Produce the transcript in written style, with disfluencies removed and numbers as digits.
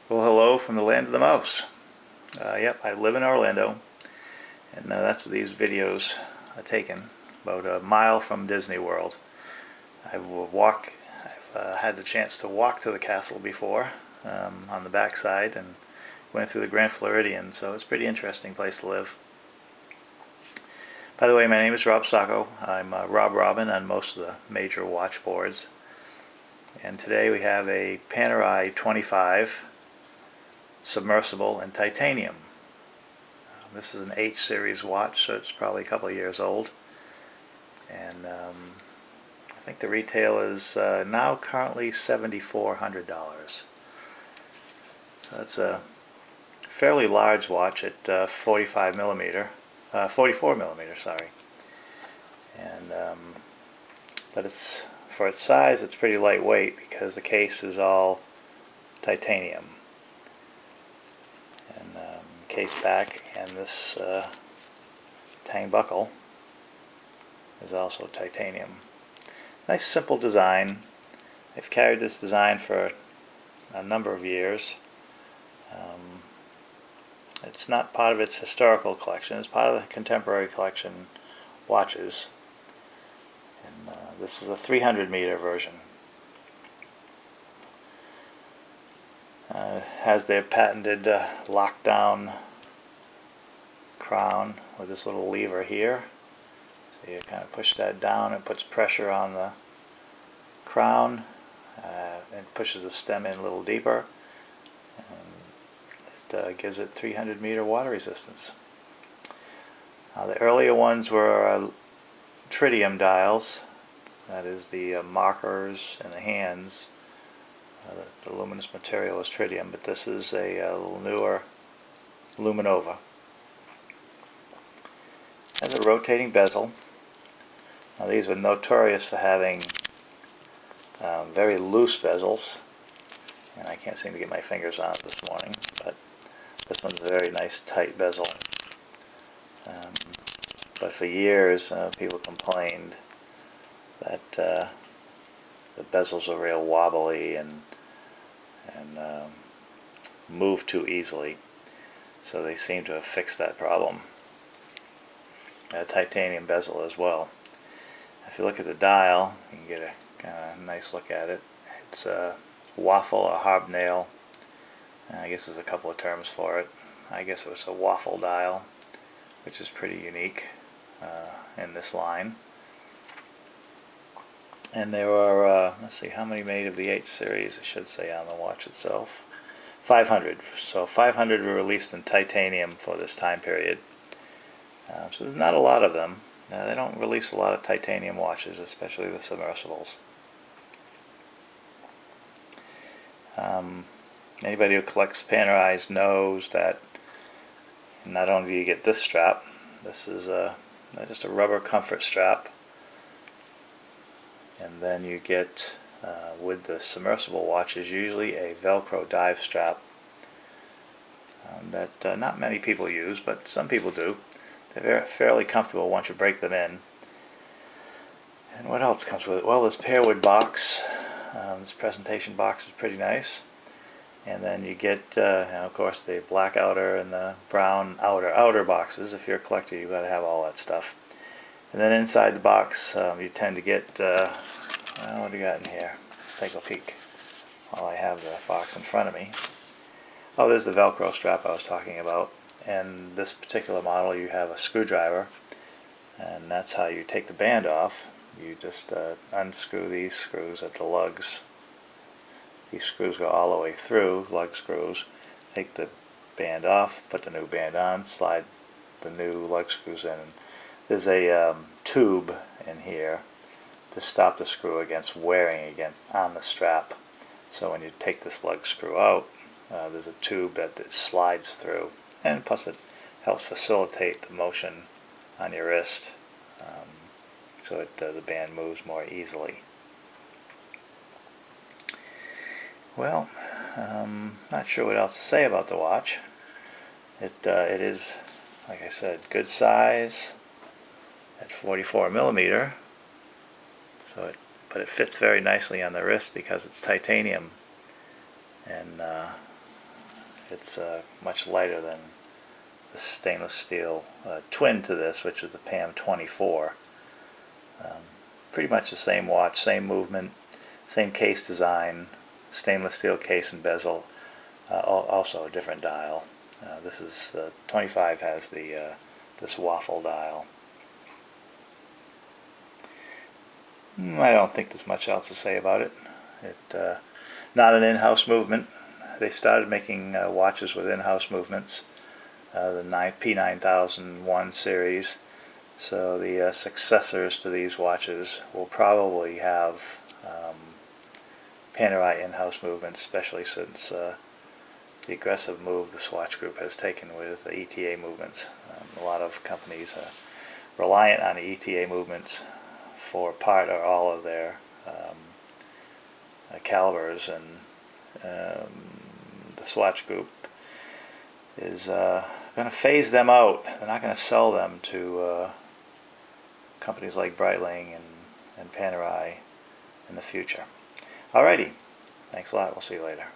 Well, hello from the land of the mouse. Yep, I live in Orlando, and that's where these videos are taken, about a mile from Disney World. I've had the chance to walk to the castle before, on the backside, and went through the Grand Floridian, so it's a pretty interesting place to live. By the way, my name is Rob Sacco. I'm Rob Robin on most of the major watch boards. And today we have a Panerai 25 Submersible in titanium. This is an H series watch, so it's probably a couple of years old. And I think the retail is now currently $7,400. So that's a fairly large watch at 44 millimeter, sorry. And but it's, for its size, it's pretty lightweight because the case is all titanium. And case back, and this tang buckle is also titanium. Nice simple design. I've carried this design for a number of years. It's not part of its historical collection. It's part of the contemporary collection watches. And this is a 300-meter version. Has their patented lockdown crown with this little lever here. So you kind of push that down, it puts pressure on the crown and pushes the stem in a little deeper. It gives it 300-meter water resistance. The earlier ones were tritium dials, that is the markers and the hands. The luminous material is tritium, but this is a little newer luminova. It has a rotating bezel. Now these were notorious for having very loose bezels, and I can't seem to get my fingers on it this morning, but this one's a very nice tight bezel. But for years people complained that the bezels were real wobbly and move too easily, so they seem to have fixed that problem. A titanium bezel as well. If you look at the dial, you can get a kind of nice look at it. It's a waffle, a hobnail. I guess there's a couple of terms for it. I guess it was a waffle dial, which is pretty unique in this line. And there are, let's see, how many made of the H series? It should say on the watch itself. 500. So 500 were released in titanium for this time period. So there's not a lot of them. They don't release a lot of titanium watches, especially the submersibles. Anybody who collects Panerais knows that not only do you get this strap, this is just a rubber comfort strap, and then you get, with the submersible watches, usually a velcro dive strap that not many people use, but some people do. They're fairly comfortable once you break them in. And what else comes with it? Well, this pearwood box, this presentation box is pretty nice. And then you get, of course, the black outer and the brown outer boxes. If you're a collector, you've got to have all that stuff. And then inside the box, you tend to get, well, what do you got in here? Let's take a peek while I have the box in front of me. Oh, there's the Velcro strap I was talking about. And this particular model, you have a screwdriver, and that's how you take the band off. You just unscrew these screws at the lugs. These screws go all the way through, lug screws. Take the band off, put the new band on, slide the new lug screws in. And there's a tube in here to stop the screw against wearing again on the strap. So when you take this lug screw out, there's a tube that it slides through, and plus it helps facilitate the motion on your wrist, so the band moves more easily. Well, not sure what else to say about the watch. It is, like I said, good size at 44 millimeter. But it fits very nicely on the wrist because it's titanium. And It's much lighter than the stainless steel twin to this, which is the PAM 24. Pretty much the same watch, same movement, same case design, stainless steel case and bezel, also a different dial. This is 25 has the this waffle dial. I don't think there's much else to say about it. Not an in-house movement. They started making watches with in-house movements, the P9001 series. So the successors to these watches will probably have Panerai in-house movements, especially since the aggressive move the Swatch Group has taken with the ETA movements. A lot of companies are reliant on the ETA movements for part or all of their calibers, and the Swatch Group is going to phase them out. They're not going to sell them to companies like Breitling and Panerai in the future. Alrighty, thanks a lot. We'll see you later.